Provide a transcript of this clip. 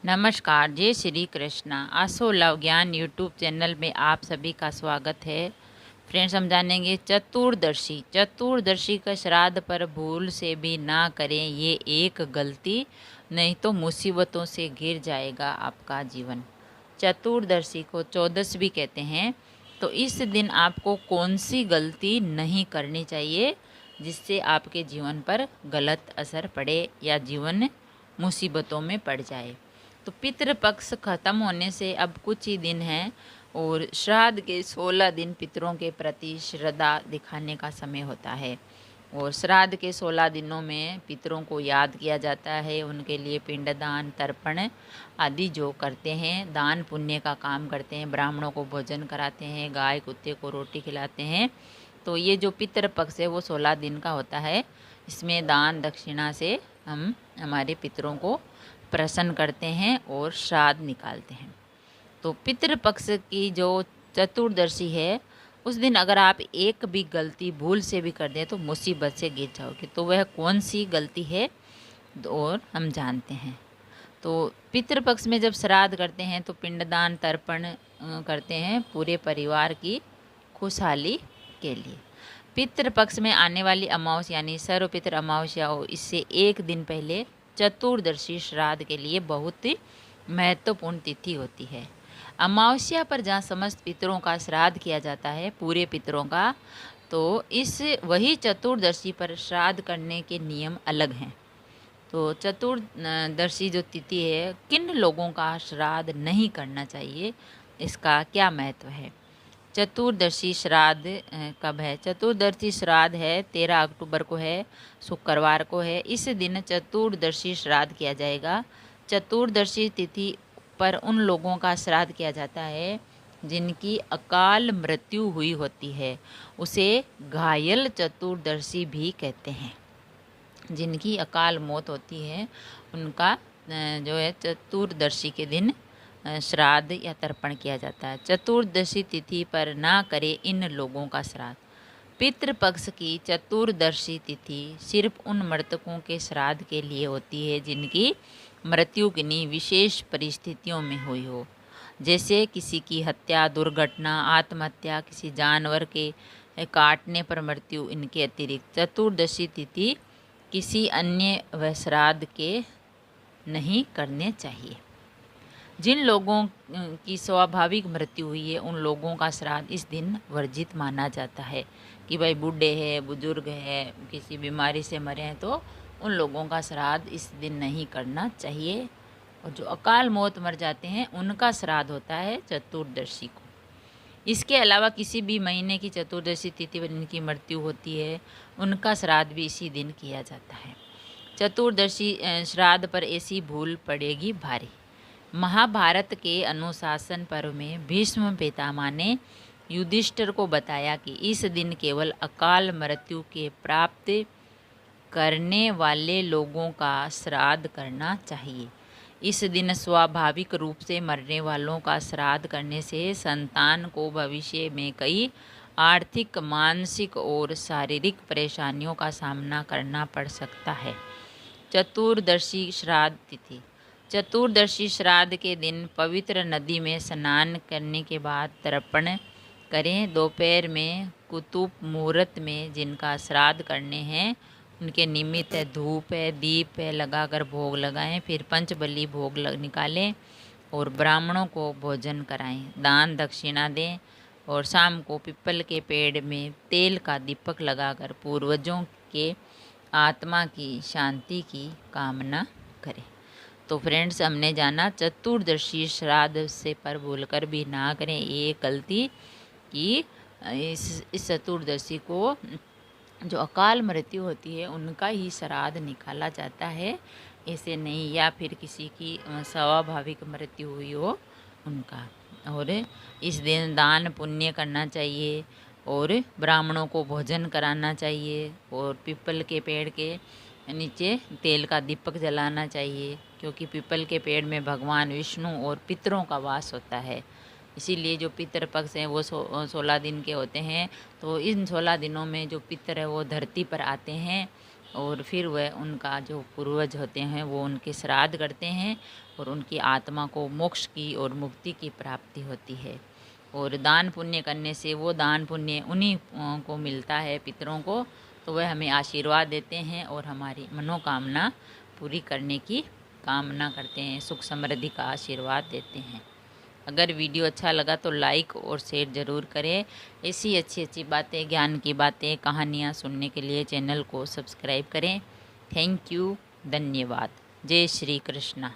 नमस्कार, जय श्री कृष्णा। आसो लव ज्ञान यूट्यूब चैनल में आप सभी का स्वागत है। फ्रेंड्स, हम जानेंगे चतुर्दशी। चतुर्दशी का श्राद्ध पर भूल से भी ना करें ये एक गलती, नहीं तो मुसीबतों से घिर जाएगा आपका जीवन। चतुर्दशी को चौदस भी कहते हैं। तो इस दिन आपको कौन सी गलती नहीं करनी चाहिए जिससे आपके जीवन पर गलत असर पड़े या जीवन मुसीबतों में पड़ जाए। तो पितृपक्ष खत्म होने से अब कुछ ही दिन हैं और श्राद्ध के 16 दिन पितरों के प्रति श्रद्धा दिखाने का समय होता है। और श्राद्ध के 16 दिनों में पितरों को याद किया जाता है, उनके लिए पिंडदान, तर्पण आदि जो करते हैं, दान पुण्य का काम करते हैं, ब्राह्मणों को भोजन कराते हैं, गाय कुत्ते को रोटी खिलाते हैं। तो ये जो पितृपक्ष है वो 16 दिन का होता है। इसमें दान दक्षिणा से हम हमारे पितरों को प्रसन्न करते हैं और श्राद्ध निकालते हैं। तो पितृपक्ष की जो चतुर्दशी है उस दिन अगर आप एक भी गलती भूल से भी कर दें तो मुसीबत से गिर जाओगे। तो वह कौन सी गलती है और हम जानते हैं। तो पितृपक्ष में जब श्राद्ध करते हैं तो पिंडदान तर्पण करते हैं पूरे परिवार की खुशहाली के लिए। पितृपक्ष में आने वाली अमावस्या यानी सर्वपितृ अमावस्या हो, इससे एक दिन पहले चतुर्दशी श्राद्ध के लिए बहुत ही महत्वपूर्ण तिथि होती है। अमावस्या पर जहाँ समस्त पितरों का श्राद्ध किया जाता है, पूरे पितरों का, तो इस वही चतुर्दशी पर श्राद्ध करने के नियम अलग हैं। तो चतुर्दशी जो तिथि है, किन लोगों का श्राद्ध नहीं करना चाहिए, इसका क्या महत्व है। चतुर्दशी श्राद्ध कब है? चतुर्दशी श्राद्ध है 13 अक्टूबर को है, शुक्रवार को है। इस दिन चतुर्दशी श्राद्ध किया जाएगा। चतुर्दशी तिथि पर उन लोगों का श्राद्ध किया जाता है जिनकी अकाल मृत्यु हुई होती है, उसे घायल चतुर्दशी भी कहते हैं। जिनकी अकाल मौत होती है उनका जो है चतुर्दशी के दिन श्राद्ध या तर्पण किया जाता है। चतुर्दशी तिथि पर ना करें इन लोगों का श्राद्ध। पितृपक्ष की चतुर्दशी तिथि सिर्फ उन मृतकों के श्राद्ध के लिए होती है जिनकी मृत्यु किन्हीं विशेष परिस्थितियों में हुई हो, जैसे किसी की हत्या, दुर्घटना, आत्महत्या, किसी जानवर के काटने पर मृत्यु। इनके अतिरिक्त चतुर्दशी तिथि किसी अन्य व श्राद्ध के नहीं करने चाहिए। जिन लोगों की स्वाभाविक मृत्यु हुई है उन लोगों का श्राद्ध इस दिन वर्जित माना जाता है कि भाई बूढ़े हैं, बुजुर्ग हैं, किसी बीमारी से मरे हैं, तो उन लोगों का श्राद्ध इस दिन नहीं करना चाहिए। और जो अकाल मौत मर जाते हैं उनका श्राद्ध होता है चतुर्दशी को। इसके अलावा किसी भी महीने की चतुर्दशी तिथि पर इनकी मृत्यु होती है, उनका श्राद्ध भी इसी दिन किया जाता है। चतुर्दशी श्राद्ध पर ऐसी भूल पड़ेगी भारी। महाभारत के अनुशासन पर्व में भीष्म पितामह ने युधिष्ठिर को बताया कि इस दिन केवल अकाल मृत्यु के प्राप्त करने वाले लोगों का श्राद्ध करना चाहिए। इस दिन स्वाभाविक रूप से मरने वालों का श्राद्ध करने से संतान को भविष्य में कई आर्थिक, मानसिक और शारीरिक परेशानियों का सामना करना पड़ सकता है। चतुर्दशी श्राद्ध तिथि। चतुर्दशी श्राद्ध के दिन पवित्र नदी में स्नान करने के बाद तर्पण करें। दोपहर में कुतुब मुहूर्त में जिनका श्राद्ध करने हैं उनके निमित्त है धूप है, दीप है, लगाकर भोग लगाएं। फिर पंचबली भोग निकालें और ब्राह्मणों को भोजन कराएं, दान दक्षिणा दें और शाम को पीपल के पेड़ में तेल का दीपक लगाकर पूर्वजों के आत्मा की शांति की कामना करें। तो फ्रेंड्स, हमने जाना चतुर्दशी श्राद्ध से पर भूलकर भी ना करें ये गलती कि इस चतुर्दशी को जो अकाल मृत्यु होती है उनका ही श्राद्ध निकाला जाता है, ऐसे नहीं, या फिर किसी की स्वाभाविक मृत्यु हुई हो उनका। और इस दिन दान पुण्य करना चाहिए और ब्राह्मणों को भोजन कराना चाहिए और पीपल के पेड़ के नीचे तेल का दीपक जलाना चाहिए, क्योंकि पीपल के पेड़ में भगवान विष्णु और पितरों का वास होता है। इसीलिए जो पितृपक्ष हैं वो 16 दिन के होते हैं। तो इन 16 दिनों में जो पितर है वो धरती पर आते हैं और फिर वह उनका जो पूर्वज होते हैं वो उनके श्राद्ध करते हैं और उनकी आत्मा को मोक्ष की और मुक्ति की प्राप्ति होती है। और दान पुण्य करने से वो दान पुण्य उन्हीं को मिलता है, पितरों को, तो वह हमें आशीर्वाद देते हैं और हमारी मनोकामना पूरी करने की कामना करते हैं, सुख समृद्धि का आशीर्वाद देते हैं। अगर वीडियो अच्छा लगा तो लाइक और शेयर ज़रूर करें। ऐसी अच्छी अच्छी बातें, ज्ञान की बातें, कहानियाँ सुनने के लिए चैनल को सब्सक्राइब करें। थैंक यू, धन्यवाद। जय श्री कृष्णा।